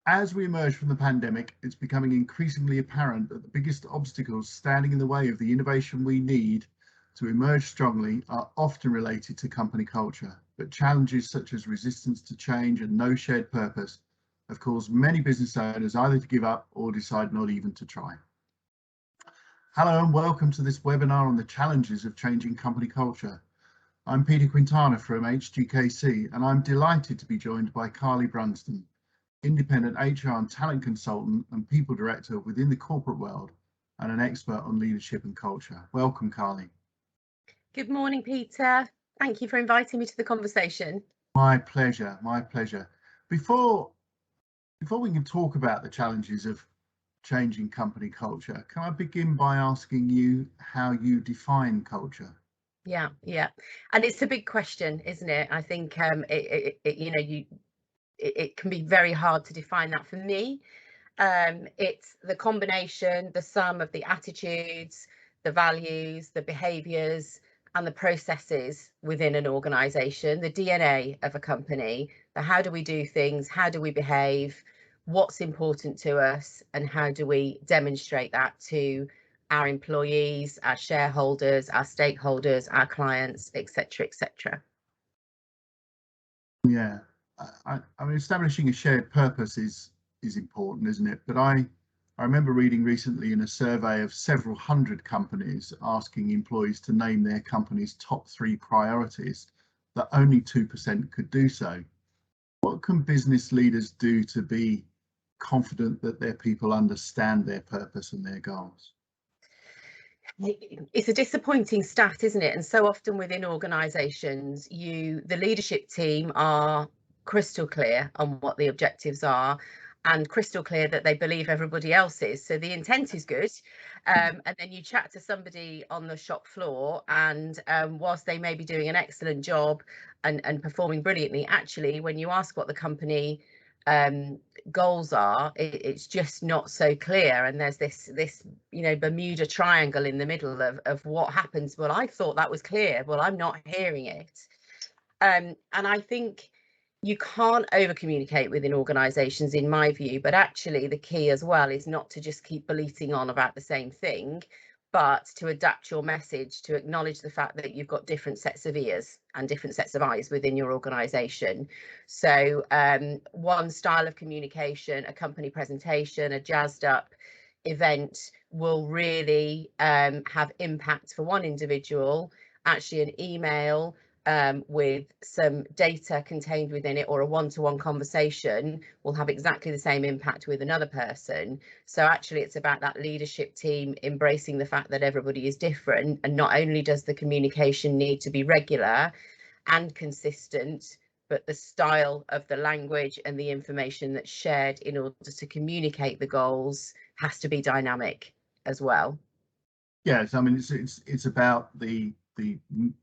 As we emerge from the pandemic, it's becoming increasingly apparent that the biggest obstacles standing in the way of the innovation we need to emerge strongly are often related to company culture, but challenges such as resistance to change and no shared purpose have caused many business owners either to give up or decide not even to try. Hello and welcome to this webinar on the challenges of changing company culture. I'm Peter Quintana from hgkc, and I'm delighted to be joined by Carly Brunsden, independent HR and talent consultant and people director within the corporate world and an expert on leadership and culture. Welcome, Carly. Good morning, Peter. Thank you for inviting me to the conversation. My pleasure, my pleasure. Before we can talk about the challenges of changing company culture, can I begin by asking you how you define culture? Yeah, and it's a big question, isn't it? I think it can be very hard to define that. For me, it's the combination, the sum of the attitudes, the values, the behaviours and the processes within an organisation, the DNA of a company, the how do we do things, how do we behave, what's important to us, and how do we demonstrate that to our employees, our shareholders, our stakeholders, our clients, etc., etc. Yeah, I mean, establishing a shared purpose is important, isn't it? But I remember reading recently in a survey of several hundred companies asking employees to name their company's top 3 priorities, that only 2% could do so. What can business leaders do to be confident that their people understand their purpose and their goals? It's a disappointing stat, isn't it? And so often within organisations, the leadership team are crystal clear on what the objectives are and crystal clear that they believe everybody else is. So the intent is good. And then you chat to somebody on the shop floor, and whilst they may be doing an excellent job and performing brilliantly, actually, when you ask what the company goals are, it's just not so clear, and there's this Bermuda Triangle in the middle of what happens. Well, I thought that was clear. Well, I'm not hearing it. And I think you can't over communicate within organizations, in my view, but actually the key as well is not to just keep bleating on about the same thing, but to adapt your message, to acknowledge the fact that you've got different sets of ears and different sets of eyes within your organisation. So one style of communication, a company presentation, a jazzed up event will really have impact for one individual. Actually, an email with some data contained within it, or a one-to-one conversation, will have exactly the same impact with another person. So actually it's about that leadership team embracing the fact that everybody is different, and not only does the communication need to be regular and consistent, but the style of the language and the information that's shared in order to communicate the goals has to be dynamic as well. Yes, I mean, it's about the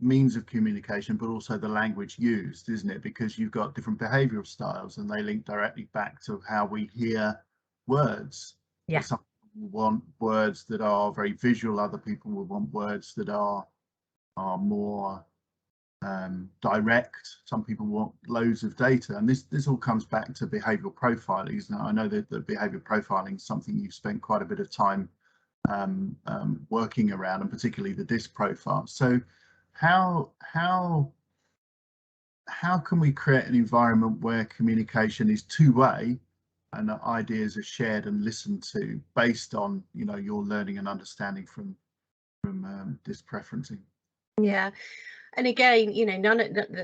means of communication, but also the language used, isn't it? Because you've got different behavioural styles, and they link directly back to how we hear words. Yeah. Some people want words that are very visual. Other people will want words that are more direct. Some people want loads of data, and this all comes back to behavioural profiling. Now, I know that the behavioural profiling is something you've spent quite a bit of time working around, and particularly the DISC profile. So how can we create an environment where communication is two-way and that ideas are shared and listened to based on your learning and understanding from DISC preferencing? Yeah, and again,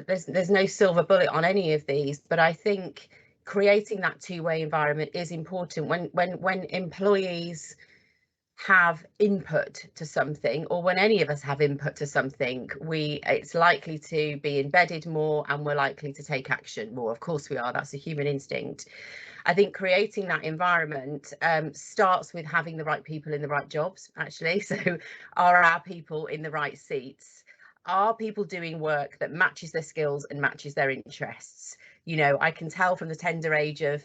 there's no silver bullet on any of these, but I think creating that two-way environment is important. When employees have input to something, or when any of us have input to something, it's likely to be embedded more, and we're likely to take action more. Of course we are, that's a human instinct. I think creating that environment starts with having the right people in the right jobs, actually. So are our people in the right seats? Are people doing work that matches their skills and matches their interests? I can tell from the tender age of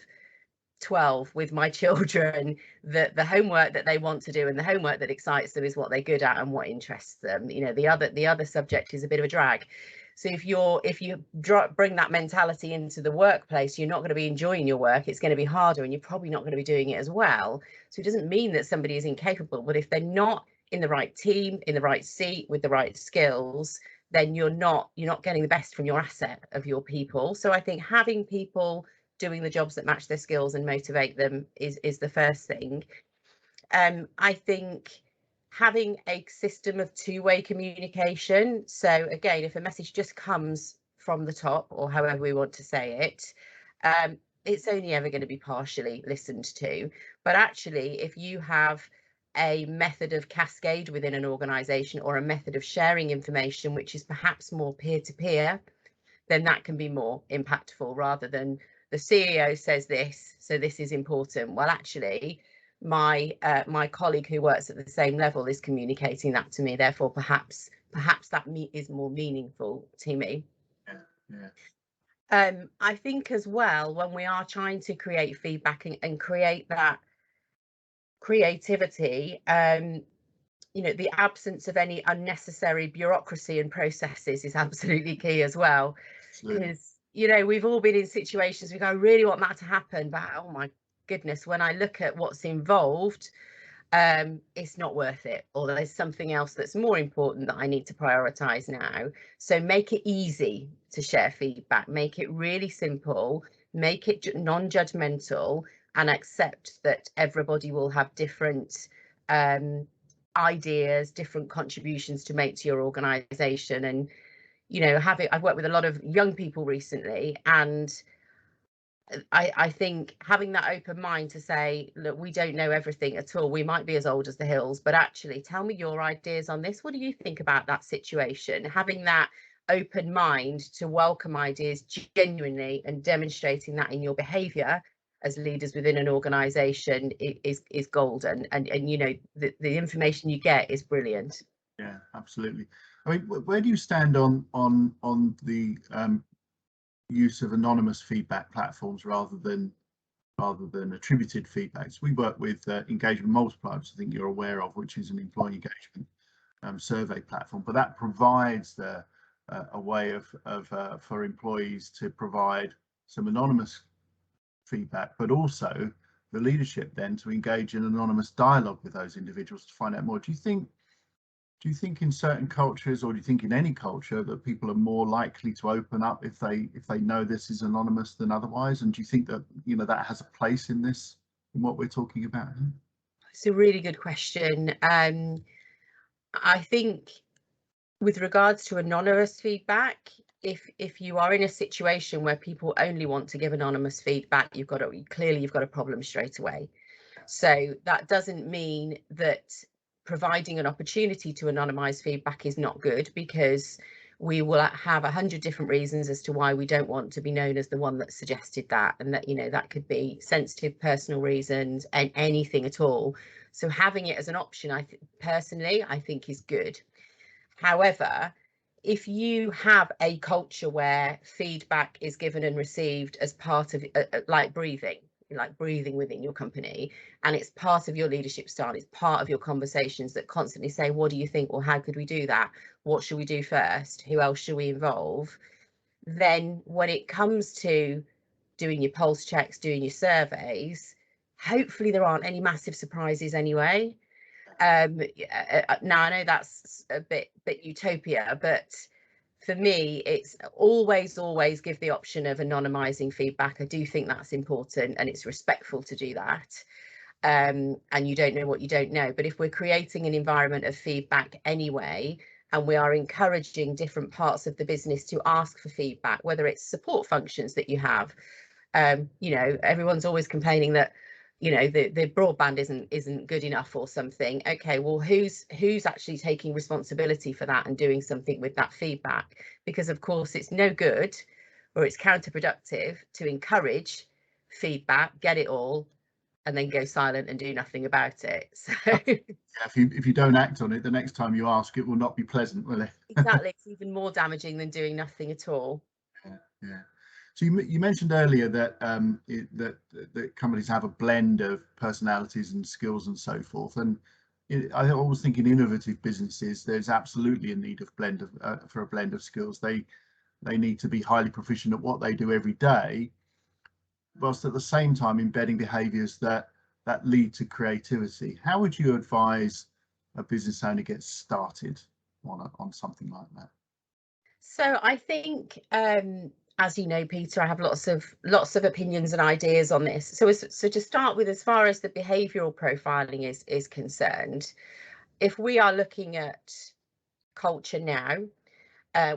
12 with my children that the homework that they want to do and the homework that excites them is what they're good at and what interests them. The other subject is a bit of a drag. So if you bring that mentality into the workplace, you're not going to be enjoying your work. It's going to be harder, and you're probably not going to be doing it as well. So it doesn't mean that somebody is incapable, but if they're not in the right team, in the right seat, with the right skills, then you're not getting the best from your asset of your people. So I think having people doing the jobs that match their skills and motivate them is the first thing. I think having a system of two-way communication. So again, if a message just comes from the top, or however we want to say it, it's only ever going to be partially listened to. But actually, if you have a method of cascade within an organization, or a method of sharing information which is perhaps more peer-to-peer, then that can be more impactful, rather than the CEO says this, so this is important. Well, actually, my colleague who works at the same level is communicating that to me, therefore perhaps that is more meaningful to me. I think as well, when we are trying to create feedback and create that creativity, the absence of any unnecessary bureaucracy and processes is absolutely key as well. Because we've all been in situations we go, I really want that to happen, but oh my goodness, when I look at what's involved, it's not worth it, or there's something else that's more important that I need to prioritize now. So make it easy to share feedback, make it really simple, make it non-judgmental, and accept that everybody will have different ideas, different contributions to make to your organization. And I've worked with a lot of young people recently, and I think having that open mind to say, look, we don't know everything at all. We might be as old as the hills, but actually tell me your ideas on this. What do you think about that situation? Having that open mind to welcome ideas genuinely, and demonstrating that in your behavior as leaders within an organization is golden. And the information you get is brilliant. Yeah, absolutely. I mean, where do you stand on the use of anonymous feedback platforms rather than attributed feedbacks? We work with engagement multipliers, I think you're aware of, which is an employee engagement survey platform, but that provides a way for employees to provide some anonymous feedback, but also the leadership then to engage in anonymous dialogue with those individuals to find out more. Do you think in certain cultures, or do you think in any culture, that people are more likely to open up if they know this is anonymous than otherwise? And do you think that that has a place in what we're talking about here? It's a really good question. I think with regards to anonymous feedback, if you are in a situation where people only want to give anonymous feedback, you've got a problem straight away. So that doesn't mean that providing an opportunity to anonymize feedback is not good, because we will have 100 different reasons as to why we don't want to be known as the one that suggested that, and that that could be sensitive personal reasons and anything at all. So having it as an option, I think is good. However, if you have a culture where feedback is given and received as part of like breathing within your company, and it's part of your leadership style, it's part of your conversations that constantly say, what do you think? Or how could we do that? What should we do first? Who else should we involve? Then when it comes to doing your pulse checks, doing your surveys, hopefully there aren't any massive surprises anyway. Now I know that's a bit utopia, but for me, it's always give the option of anonymizing feedback. I do think that's important, and it's respectful to do that. And you don't know what you don't know. But if we're creating an environment of feedback anyway, and we are encouraging different parts of the business to ask for feedback, whether it's support functions that you have, everyone's always complaining that the broadband isn't good enough or something. Okay, well, who's actually taking responsibility for that and doing something with that feedback? Because of course it's no good, or it's counterproductive to encourage feedback, get it all, and then go silent and do nothing about it. So if you don't act on it, the next time you ask, it will not be pleasant, will it? Exactly. It's even more damaging than doing nothing at all. Yeah. So you mentioned earlier that that companies have a blend of personalities and skills and so forth, and I always think in innovative businesses there's absolutely a need for a blend of skills. they need to be highly proficient at what they do every day, whilst at the same time embedding behaviours that lead to creativity. How would you advise a business owner get started on something like that? So I think, as you know, Peter, I have lots of opinions and ideas on this. So to start with, as far as the behavioural profiling is concerned, if we are looking at culture now,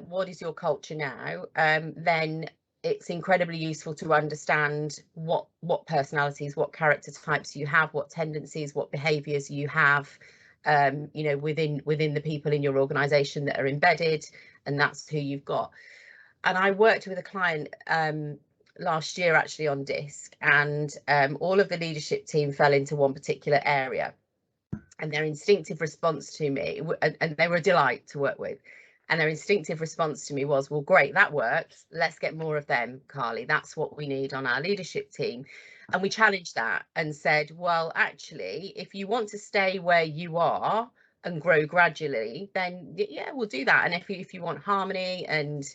what is your culture now? Then it's incredibly useful to understand what personalities, what character types you have, what tendencies, what behaviours you have, you know, within the people in your organisation that are embedded, and that's who you've got. And I worked with a client last year actually on DISC, and all of the leadership team fell into one particular area, and their instinctive response to me, and they were a delight to work with, and their instinctive response to me was, well, great, that works, let's get more of them, Carly, that's what we need on our leadership team. And we challenged that and said, well, actually, if you want to stay where you are and grow gradually, then yeah, we'll do that. And if you want harmony and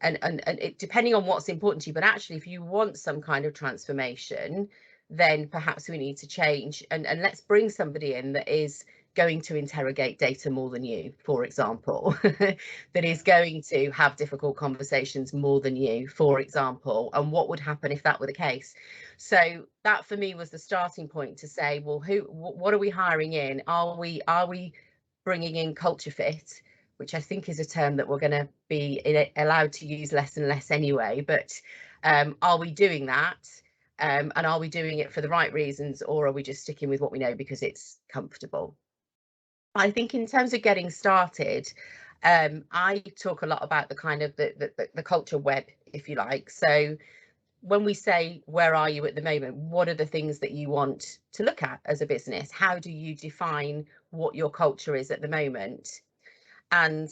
it, depending on what's important to you, but actually if you want some kind of transformation, then perhaps we need to change, and let's bring somebody in that is going to interrogate data more than you, for example, that is going to have difficult conversations more than you, for example, and what would happen if that were the case. So that for me was the starting point to say, well, what are we hiring in? Are we bringing in culture fit, which I think is a term that we're going to be allowed to use less and less anyway, but are we doing that? And are we doing it for the right reasons, or are we just sticking with what we know because it's comfortable? I think in terms of getting started, I talk a lot about the kind of the culture web, if you like. So when we say, where are you at the moment? What are the things that you want to look at as a business? How do you define what your culture is at the moment? And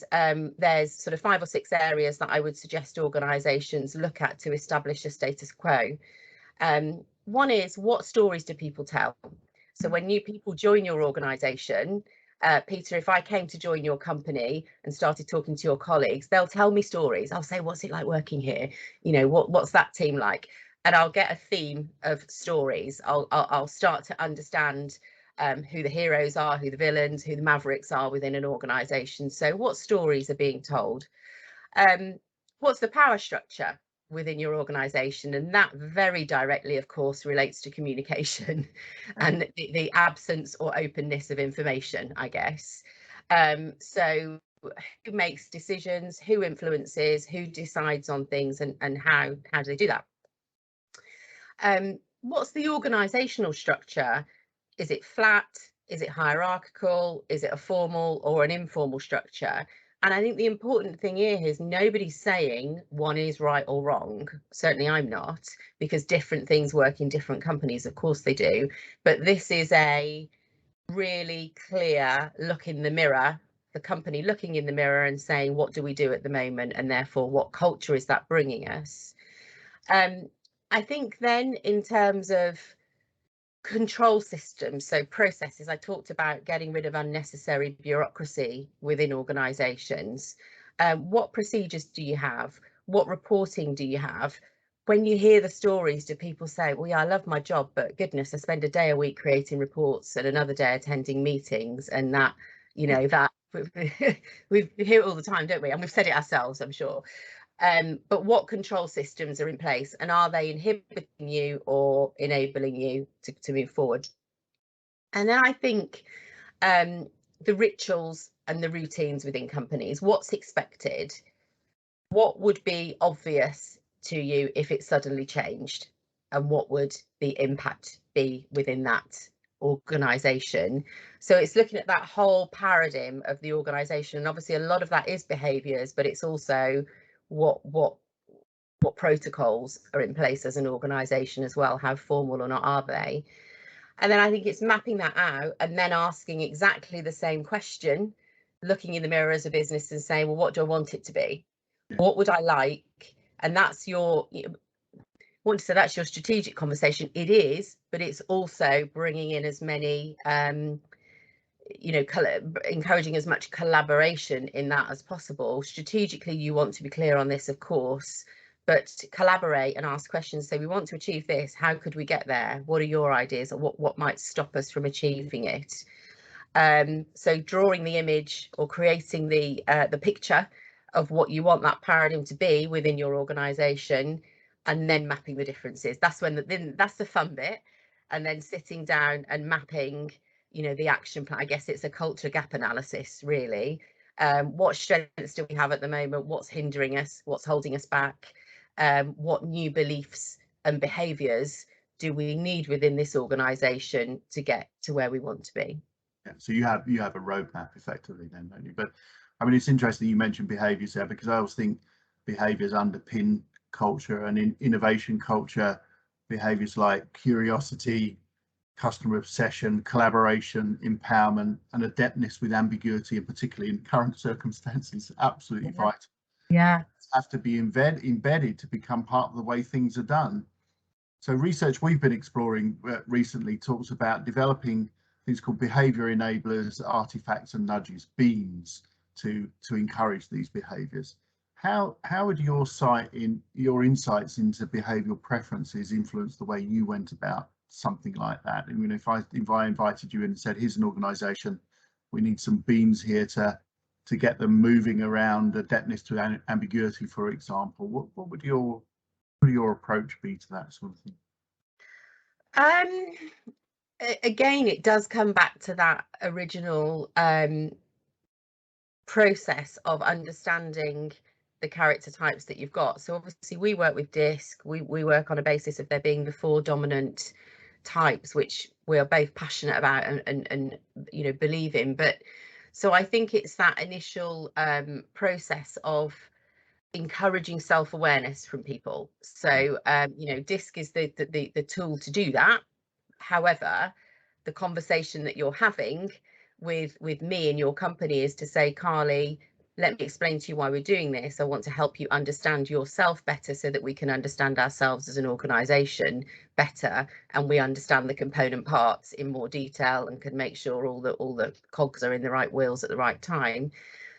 there's sort of 5 or 6 areas that I would suggest organisations look at to establish a status quo. One is, what stories do people tell? So when new people join your organisation, Peter, if I came to join your company and started talking to your colleagues, they'll tell me stories. I'll say, what's it like working here? You know, what's that team like? And I'll get a theme of stories. I'll start to understand who the heroes are, who the villains, who the mavericks are within an organisation. So what stories are being told? What's the power structure within your organisation? And that very directly, of course, relates to communication and the absence or openness of information, I guess. So who makes decisions, who influences, who decides on things, and how do they do that? What's the organisational structure? Is it flat? Is it hierarchical? Is it a formal or an informal structure? And I think the important thing here is nobody's saying one is right or wrong. Certainly I'm not, because different things work in different companies. Of course they do. But this is a really clear look in the mirror, the company looking in the mirror and saying, what do we do at the moment? And therefore, what culture is that bringing us? I think then in terms of control systems, so processes, I talked about getting rid of unnecessary bureaucracy within organisations. What procedures do you have? What reporting do you have? When you hear the stories, do people say, well, yeah, I love my job, but goodness, I spend a day a week creating reports and another day attending meetings, and that, you know, that we hear it all the time, don't we? And we've said it ourselves, I'm sure. But what control systems are in place, and are they inhibiting you or enabling you to move forward? And then I think the rituals and the routines within companies, what's expected, what would be obvious to you if it suddenly changed, and what would the impact be within that organisation? So it's looking at that whole paradigm of the organisation, and obviously a lot of that is behaviours, but it's also what protocols are in place as an organisation as well, how formal or not are they? And then I think it's mapping that out and then asking exactly the same question, looking in the mirror as a business and saying, well, what do I want it to be? What would I like? And that's your, want to say that's your strategic conversation. It is, but it's also bringing in as many you know, encouraging as much collaboration in that as possible. Strategically, you want to be clear on this, of course, but collaborate and ask questions. So we want to achieve this. How could we get there? What are your ideas, or what might stop us from achieving it? So drawing the image or creating the picture of what you want that paradigm to be within your organization, and then mapping the differences. That's when that's the fun bit. And then sitting down and mapping, you know, the action plan. I guess it's a culture gap analysis, really. What strengths do we have at the moment? What's hindering us? What's holding us back? What new beliefs and behaviours do we need within this organisation to get to where we want to be? Yeah, so you have a roadmap effectively then, don't you? But I mean, it's interesting you mentioned behaviours there, because I always think behaviours underpin culture, and in innovation culture, behaviours like curiosity, customer obsession, collaboration, empowerment, and adeptness with ambiguity, and particularly in current circumstances, absolutely vital. Yeah, have to be embedded to become part of the way things are done. So research we've been exploring recently talks about developing things called behavior enablers, artifacts, and nudges, beams, to encourage these behaviors. How would your insights into behavioral preferences influence the way you went about something like that? I mean, if I invited you in and said, here's an organization, we need some beams here to get them moving around, adeptness to ambiguity, for example, what would your approach be to that sort of thing? Again, it does come back to that original process of understanding the character types that you've got. So obviously we work with DISC, we work on a basis of there being the 4 dominant types, which we are both passionate about and you know, believe in. But so I think it's that initial process of encouraging self-awareness from people. So you know, DISC is the tool to do that. However, the conversation that you're having with me and your company is to say, Carly, let me explain to you why we're doing this. I want to help you understand yourself better so that we can understand ourselves as an organisation better, and we understand the component parts in more detail and can make sure all the cogs are in the right wheels at the right time.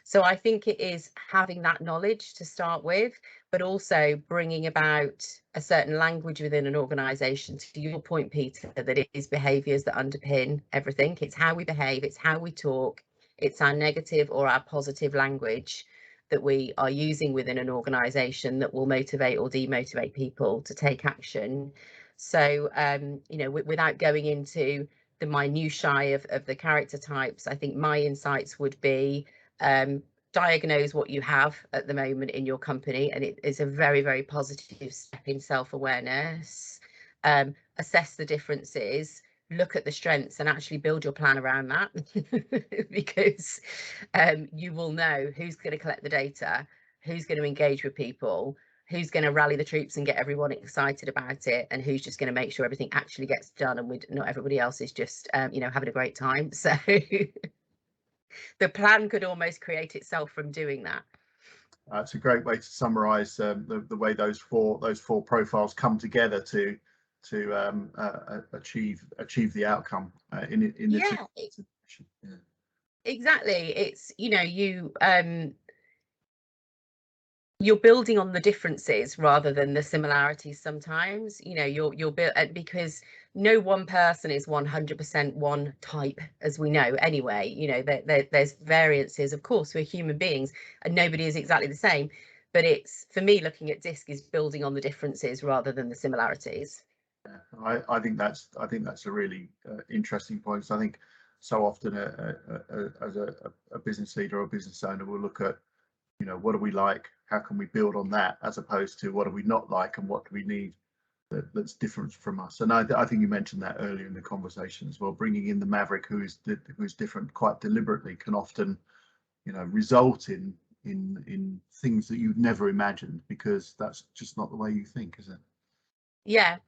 So I think it is having that knowledge to start with, but also bringing about a certain language within an organisation. To your point, Peter, that it is behaviours that underpin everything. It's how we behave, it's how we talk, it's our negative or our positive language that we are using within an organisation that will motivate or demotivate people to take action. So, you know, without going into the minutiae of the character types, I think my insights would be diagnose what you have at the moment in your company, and it is a very, very positive step in self-awareness. Assess the differences, look at the strengths, and actually build your plan around that because you will know who's going to collect the data, who's going to engage with people, who's going to rally the troops and get everyone excited about it, and who's just going to make sure everything actually gets done and not everybody else is just you know, having a great time. So the plan could almost create itself from doing that. It's a great way to summarise the way those four profiles come together to achieve the outcome in the yeah, exactly. It's, you know, you're building on the differences rather than the similarities. Sometimes, you know, you're built because no one person is 100% one type, as we know anyway. You know, there's variances. Of course, we're human beings and nobody is exactly the same, but it's, for me, looking at DISC is building on the differences rather than the similarities. I think that's a really interesting point. So I think so often as a business leader or a business owner will look at, you know, what do we like, how can we build on that, as opposed to what do we not like and what do we need that's different from us. And I think you mentioned that earlier in the conversation as well. Bringing in the maverick who is different quite deliberately can often, you know, result in things that you'd never imagined, because that's just not the way you think, is it? Yeah,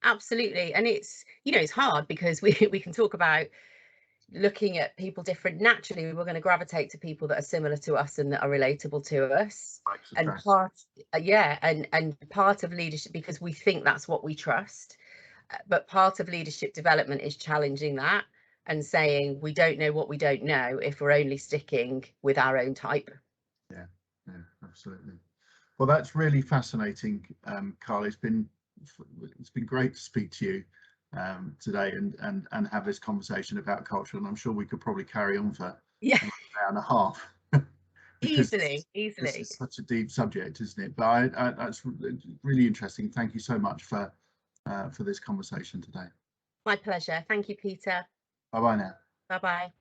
absolutely. And it's, you know, it's hard because we can talk about looking at people different. Naturally, we're going to gravitate to people that are similar to us and that are relatable to us. And part of leadership, because we think that's what we trust, but part of leadership development is challenging that and saying we don't know what we don't know if we're only sticking with our own type. Yeah, absolutely. Well, that's really fascinating, Carly. It's been great to speak to you today and have this conversation about culture, and I'm sure we could probably carry on for an hour and a half. Because easily. This is such a deep subject, isn't it? But that's really interesting. Thank you so much for this conversation today. My pleasure. Thank you, Peter. Bye bye now. Bye bye.